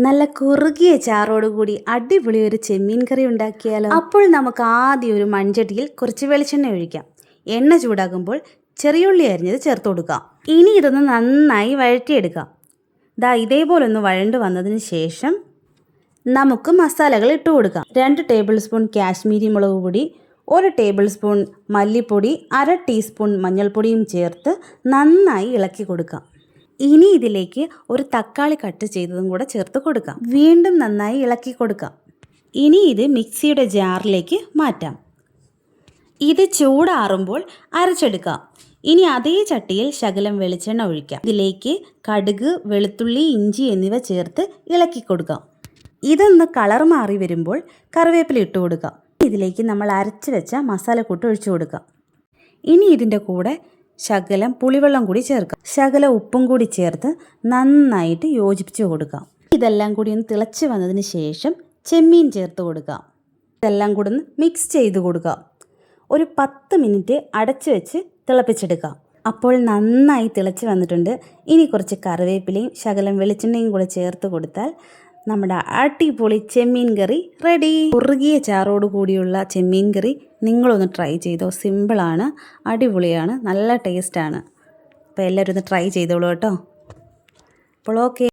നല്ല കുറുകിയ ചാറോടുകൂടി അടിപൊളി ഒരു ചെമ്മീൻ കറി ഉണ്ടാക്കിയാലോ. അപ്പോൾ നമുക്ക് ആദ്യം ഒരു മൺചട്ടിയിൽ കുറച്ച് വെളിച്ചെണ്ണ ഒഴിക്കാം. എണ്ണ ചൂടാകുമ്പോൾ ചെറിയുള്ളി അരിഞ്ഞത് ചേർത്ത് കൊടുക്കാം. ഇനി ഇതൊന്ന് നന്നായി വഴറ്റിയെടുക്കാം. ഇതേപോലെ ഒന്ന് വഴണ്ട് വന്നതിന് ശേഷം നമുക്ക് മസാലകൾ ഇട്ട് കൊടുക്കാം. 2 ടേബിൾ സ്പൂൺ കാശ്മീരി മുളക് പൊടി, 1 ടേബിൾ സ്പൂൺ മല്ലിപ്പൊടി, 1/2 ടീസ്പൂൺ മഞ്ഞൾപ്പൊടിയും ചേർത്ത് നന്നായി ഇളക്കി കൊടുക്കാം. ഇനി ഇതിലേക്ക് ഒരു തക്കാളി കട്ട് ചെയ്തതും കൂടെ ചേർത്ത് കൊടുക്കാം. വീണ്ടും നന്നായി ഇളക്കി കൊടുക്കാം. ഇനി ഇത് മിക്സിയുടെ ജാറിലേക്ക് മാറ്റാം. ഇത് ചൂടാറുമ്പോൾ അരച്ചെടുക്കാം. ഇനി അതേ ചട്ടിയിൽ ശകലം വെളിച്ചെണ്ണ ഒഴിക്കാം. ഇതിലേക്ക് കടുക്, വെളുത്തുള്ളി, ഇഞ്ചി എന്നിവ ചേർത്ത് ഇളക്കി കൊടുക്കാം. ഇതൊന്ന് കളർ മാറി വരുമ്പോൾ കറിവേപ്പില ഇട്ട് കൊടുക്കാം. ഇതിലേക്ക് നമ്മൾ അരച്ച് വെച്ച മസാലക്കൂട്ട് ഒഴിച്ചു കൊടുക്കാം. ഇനി ഇതിൻ്റെ കൂടെ ശകലം പുളിവെള്ളം കൂടി ചേർക്കാം. ശകലം ഉപ്പും കൂടി ചേർത്ത് നന്നായിട്ട് യോജിപ്പിച്ച് കൊടുക്കാം. ഇതെല്ലാം കൂടി ഒന്ന് തിളച്ച് വന്നതിന് ശേഷം ചെമ്മീൻ ചേർത്ത് കൊടുക്കാം. ഇതെല്ലാം കൂടി ഒന്ന് മിക്സ് ചെയ്ത് കൊടുക്കാം. ഒരു 10 മിനിറ്റ് അടച്ചു വെച്ച് തിളപ്പിച്ചെടുക്കാം. അപ്പോൾ നന്നായി തിളച്ച് വന്നിട്ടുണ്ട്. ഇനി കുറച്ച് കറിവേപ്പിലയും ശകലം വെളിച്ചെണ്ണയും കൂടെ ചേർത്ത് കൊടുത്താൽ നമ്മുടെ അടിപൊളി ചെമ്മീൻ കറി റെഡി. കുറുകിയ ചാറോട് കൂടിയുള്ള ചെമ്മീൻ കറി നിങ്ങളൊന്ന് ട്രൈ ചെയ്തോ. സിമ്പിളാണ്, അടിപൊളിയാണ്, നല്ല ടേസ്റ്റാണ്. അപ്പോൾ എല്ലാവരും ഒന്ന് ട്രൈ ചെയ്തോളൂ കേട്ടോ. അപ്പോൾ ഓക്കെ.